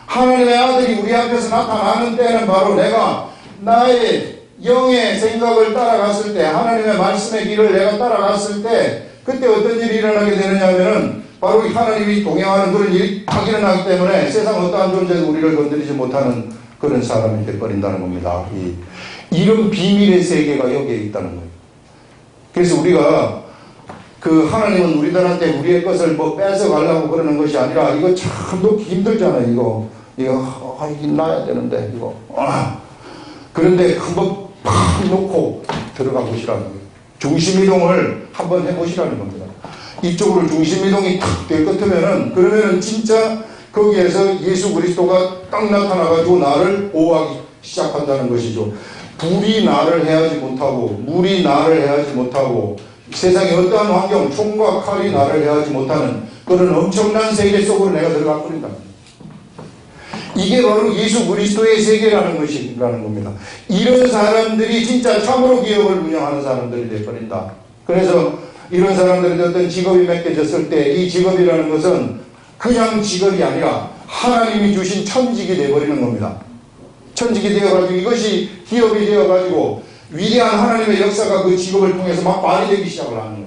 하나님의 아들이 우리 앞에서 나타나는 때는 바로 내가 나의 영의 생각을 따라갔을 때 하나님의 말씀의 길을 내가 따라갔을 때 그때 어떤 일이 일어나게 되느냐 하면은 바로 하나님이 동행하는 그런 일이 딱 일어나기 때문에 세상 어떠한 존재도 우리를 건드리지 못하는 그런 사람이 되어버린다는 겁니다. 이런 비밀의 세계가 여기에 있다는 거예요. 그래서 우리가 하나님은 우리들한테 우리의 것을 뺏어가려고 그러는 것이 아니라 이거 참 놓기 힘들잖아요. 이거 나야 되는데 이거 그런데 한번 팍 놓고 들어가 보시라는 거예요. 중심이동을 한번 해보시라는 겁니다. 이쪽으로 중심이동이 탁 될 것 같으면은 그러면은 진짜 거기에서 예수 그리스도가 딱 나타나가지고 나를 보호하기 시작한다는 것이죠. 불이 나를 해하지 못하고 물이 나를 해하지 못하고 세상의 어떠한 환경 총과 칼이 나를 해하지 못하는 그런 엄청난 세계 속으로 내가 들어가 버린다. 이게 바로 예수 그리스도의 세계라는 것이라는 겁니다. 이런 사람들이 진짜 참으로 기업을 운영하는 사람들이 되어버린다. 그래서 이런 사람들이 어떤 직업이 맡겨졌을 때 이 직업이라는 것은 그냥 직업이 아니라 하나님이 주신 천직이 되어버리는 겁니다. 천직이 되어가지고 이것이 기업이 되어가지고 위대한 하나님의 역사가 그 직업을 통해서 막 발휘되기 시작을 하는 거예요.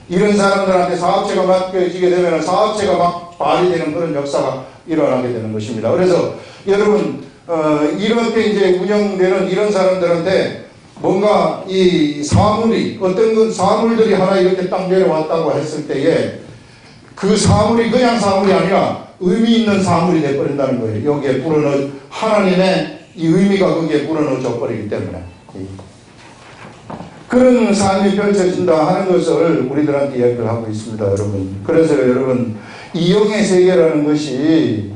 이런 사람들한테 사업체가 맡겨지게 되면 사업체가 막 발휘되는 그런 역사가 일어나게 되는 것입니다. 그래서 여러분 이렇게 이제 운영되는 이런 사람들한테 뭔가 이 사물이 어떤 사물들이 하나 이렇게 딱 내려왔다고 했을 때에 그 사물이 그냥 사물이 아니라 의미 있는 사물이 되어버린다는 거예요. 여기에 불어넣어 하나님의 이 의미가 거기에 불어넣어져 버리기 때문에 그런 삶이 펼쳐진다 하는 것을 우리들한테 이야기를 하고 있습니다. 여러분. 그래서 여러분 이 영의 세계라는 것이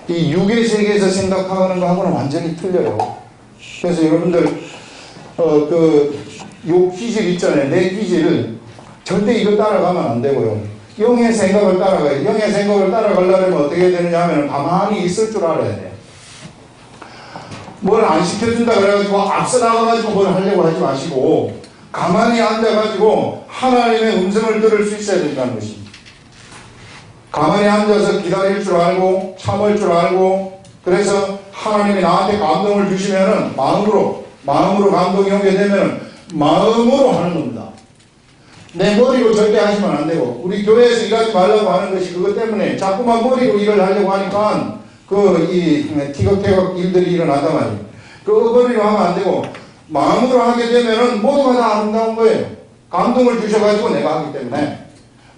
이 육의 세계에서 생각하는 거하고는 완전히 틀려요. 그래서 여러분들 요 기질 있잖아요. 내 기질을 절대 이거 따라가면 안 되고요. 영의 생각을 따라가요. 영의 생각을 따라가려면 어떻게 되느냐 하면 가만히 있을 줄 알아야 돼요. 뭘 안 시켜준다 그래가지고 앞서 나가가지고 뭘 하려고 하지 마시고 가만히 앉아가지고 하나님의 음성을 들을 수 있어야 된다는 것입니다. 가만히 앉아서 기다릴 줄 알고 참을 줄 알고 그래서 하나님이 나한테 감동을 주시면은 마음으로 감동이 오게 되면은 마음으로 하는 겁니다. 내 머리로 절대 하시면 안 되고 우리 교회에서 일하지 말라고 하는 것이 그것 때문에 자꾸만 머리로 일을 하려고 하니까 티격태격 일들이 일어나단 말이에요. 머리로 하면 안 되고 마음으로 하게 되면은 모두가 다 아름다운 거예요. 감동을 주셔가지고 내가 하기 때문에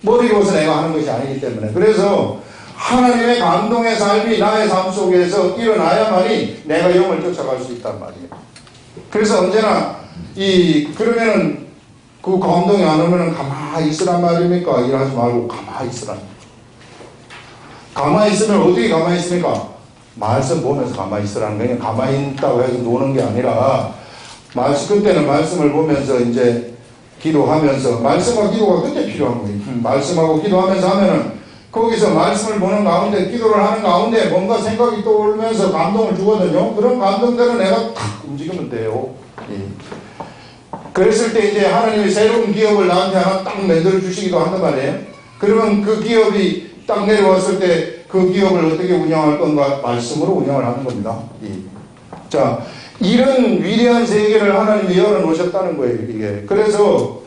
머리로서 내가 하는 것이 아니기 때문에. 그래서 하나님의 감동의 삶이 나의 삶 속에서 일어나야만이 내가 영을 쫓아갈 수 있단 말이에요. 그래서 언제나 그러면은 그 감동이 안 오면은 가만히 있으란 말입니까? 일하지 말고 가만히 있으란. 가만히 있으면 어떻게 가만히 있습니까? 말씀 보면서 가만히 있으라는 거예요. 가만히 있다고 해서 노는 게 아니라 그때는 말씀을 보면서 이제 기도하면서, 말씀과 기도가 그때 필요한 거예요. 말씀하고 기도하면서 하면은 거기서 말씀을 보는 가운데, 기도를 하는 가운데 뭔가 생각이 떠오르면서 감동을 주거든요. 그런 감동대로 내가 탁 움직이면 돼요. 그랬을 때 이제 하나님이 새로운 기업을 나한테 하나 딱 만들어 주시기도 한단 말이에요. 그러면 그 기업이 딱 내려왔을 때 그 기업을 어떻게 운영할 건가? 말씀으로 운영을 하는 겁니다. 자, 이런 위대한 세계를 하나님이 열어놓으셨다는 거예요, 이게. 그래서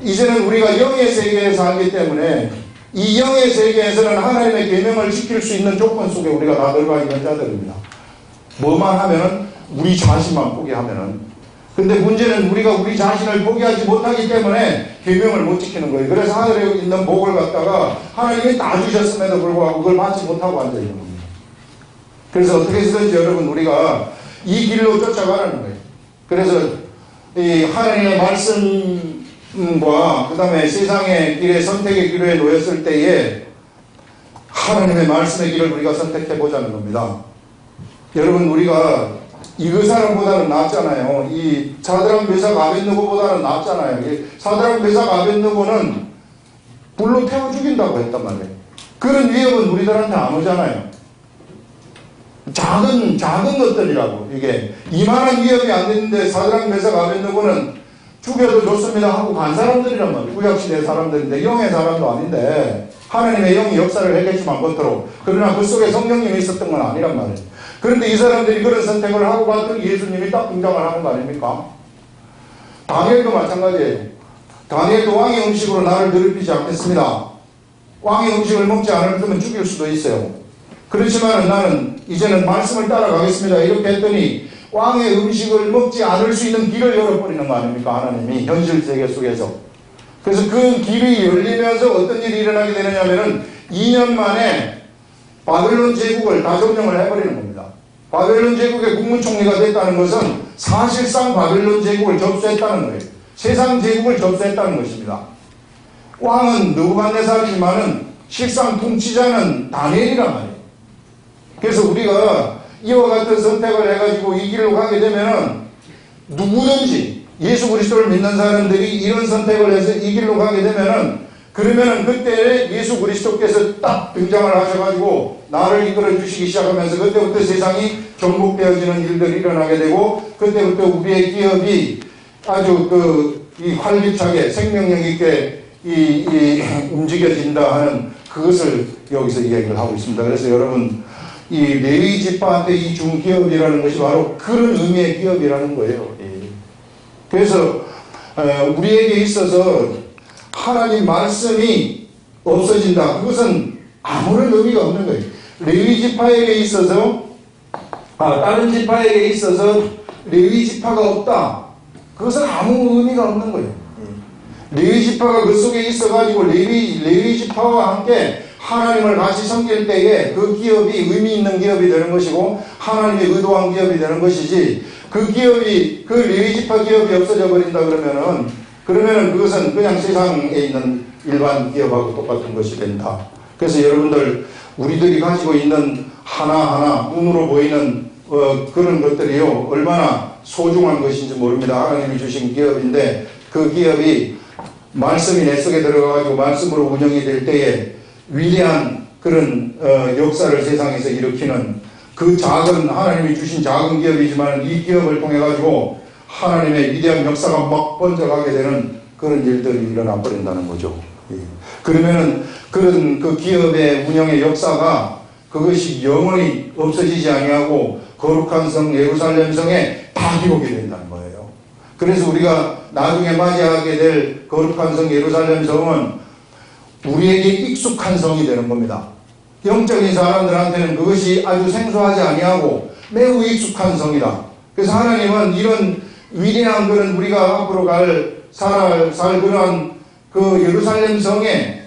이제는 우리가 영의 세계에 살기 때문에 이 영의 세계에서는 하나님의 계명을 지킬 수 있는 조건 속에 우리가 다 들어가 있는 자들입니다. 뭐만 하면은, 우리 자신만 포기하면은. 근데 문제는 우리가 우리 자신을 포기하지 못하기 때문에 계명을 못 지키는 거예요. 그래서 하늘에 있는 복을 갖다가 하나님이 다 주셨음에도 불구하고 그걸 받지 못하고 앉아 있는 겁니다. 그래서 어떻게 해서든지 여러분 우리가 이 길로 쫓아가라는 거예요. 그래서 이 하나님의 말씀과 그 다음에 세상의 길에, 선택의 길에 놓였을 때에 하나님의 말씀의 길을 우리가 선택해 보자는 겁니다. 여러분 우리가 그 사람보다는 낫잖아요. 이 사드락 메삭 아벳느고보다는 낫잖아요. 사드락 메삭 아벳느고는 불로 태워 죽인다고 했단 말이에요. 그런 위협은 우리들한테 안 오잖아요. 작은 것들이라고. 이게 이만한 위협이 안 되는데 사드락 메삭 아벳느고는 죽여도 좋습니다 하고 간 사람들이란 말이에요. 구약시대 사람들인데, 영의 사람도 아닌데 하나님의 영이 역사를 했겠지만 겉으로. 그러나 그 속에 성령님이 있었던 건 아니란 말이에요. 그런데 이 사람들이 그런 선택을 하고 봤더니 예수님이 딱 등장을 하는 거 아닙니까? 다니엘도 마찬가지예요. 다니엘도 왕의 음식으로 나를 더럽히지 않겠습니다. 왕의 음식을 먹지 않으면 죽일 수도 있어요. 그렇지만 나는 이제는 말씀을 따라가겠습니다. 이렇게 했더니 왕의 음식을 먹지 않을 수 있는 길을 열어버리는 거 아닙니까? 하나님이 현실 세계 속에서. 그래서 그 길이 열리면서 어떤 일이 일어나게 되느냐면은 2년 만에 바벨론 제국을 다 점령을 해버리는 겁니다. 바벨론 제국의 국무총리가 됐다는 것은 사실상 바벨론 제국을 접수했다는 거예요. 세상 제국을 접수했다는 것입니다. 왕은 느부갓네살이지만은 실상 통치자는 다니엘이란 말이에요. 그래서 우리가 이와 같은 선택을 해가지고 이 길로 가게 되면은 누구든지 예수 그리스도를 믿는 사람들이 이런 선택을 해서 이 길로 가게 되면은, 그러면은 그때 예수 그리스도께서 딱 등장을 하셔가지고 나를 이끌어 주시기 시작하면서 그때부터 세상이 정복되어지는 일들이 일어나게 되고, 그때부터 우리의 기업이 아주 이 활기차게 생명력 있게 움직여진다 하는 그것을 여기서 이야기를 하고 있습니다. 그래서 여러분, 이 레위 지파한테 이 중기업이라는 것이 바로 그런 의미의 기업이라는 거예요. 그래서 우리에게 있어서 하나님 말씀이 없어진다. 그것은 아무런 의미가 없는 거예요. 레위 지파에게 있어서, 다른 지파에게 있어서 레위 지파가 없다. 그것은 아무 의미가 없는 거예요. 레위 지파가 그 속에 있어가지고 레위 지파와 함께 하나님을 같이 섬길 때에 그 기업이 의미 있는 기업이 되는 것이고 하나님이 의도한 기업이 되는 것이지, 그 기업이, 그 레위 지파 기업이 없어져 버린다 그러면은 그것은 그냥 세상에 있는 일반 기업하고 똑같은 것이 된다. 그래서 여러분들, 우리들이 가지고 있는 하나하나 눈으로 보이는 그런 것들이요, 얼마나 소중한 것인지 모릅니다. 하나님이 주신 기업인데 그 기업이 말씀이 내 속에 들어가가지고 말씀으로 운영이 될 때에 위대한 그런 역사를 세상에서 일으키는, 그 작은, 하나님이 주신 작은 기업이지만 이 기업을 통해 가지고 하나님의 위대한 역사가 막 번져가게 되는 그런 일들이 일어나 버린다는 거죠. 그러면은 그런 그 기업의 운영의 역사가 그것이 영원히 없어지지 아니하고 거룩한 성 예루살렘 성에 다 기록이 된다는 거예요. 그래서 우리가 나중에 맞이하게 될 거룩한 성 예루살렘 성은 우리에게 익숙한 성이 되는 겁니다. 영적인 사람들한테는 그것이 아주 생소하지 아니하고 매우 익숙한 성이다. 그래서 하나님은 이런 위대한 그런 우리가 앞으로 살 그러한 그 예루살렘 성에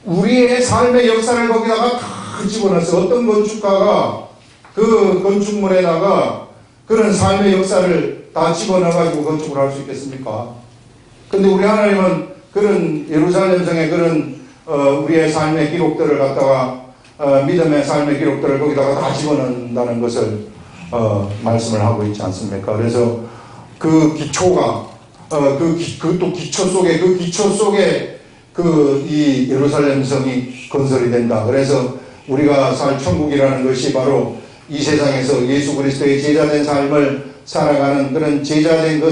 우리의 삶의 역사를 거기다가 다 집어넣어서 어떤 건축가가 그 건축물에다가 그런 삶의 역사를 다 집어넣어가지고 건축을 할 수 있겠습니까? 근데 우리 하나님은 그런 예루살렘 성의 그런 우리의 삶의 기록들을 갖다가 믿음의 삶의 기록들을 거기다가 다 집어넣는다는 것을 말씀을 하고 있지 않습니까? 그래서 그 기초가 또 기초 속에 이 예루살렘 성이 건설이 된다. 그래서 우리가 살 천국이라는 것이 바로 이 세상에서 예수 그리스도의 제자된 삶을 살아가는 그런 제자된 그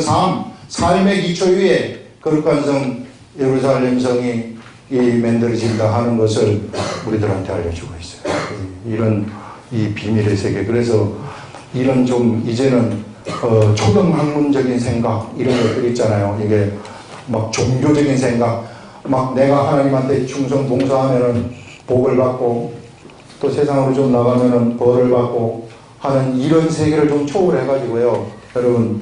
삶의 기초 위에 거룩한 성 예루살렘 성이 만들어진다 하는 것을 우리들한테 알려주고 있어요. 이런 이 비밀의 세계. 그래서 이런 좀 이제는 초등학문적인 생각 이런 것들 있잖아요. 이게 막 종교적인 생각, 막 내가 하나님한테 충성 봉사하면은 복을 받고 또 세상으로 좀 나가면은 벌을 받고 하는 이런 세계를 좀 초월해가지고요. 여러분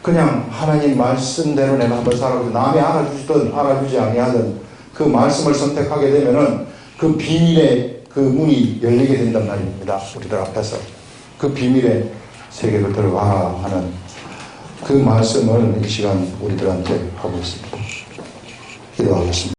그냥 하나님 말씀대로 내가 한번 살아보고 남이 알아주든 알아주지 아니하든 그 말씀을 선택하게 되면은 그 비밀의 그 문이 열리게 된단 말입니다. 우리들 앞에서 그 비밀의 세계로 들어가라 하는 그 말씀을 이 시간 우리들한테 하고 있습니다. 기도하겠습니다.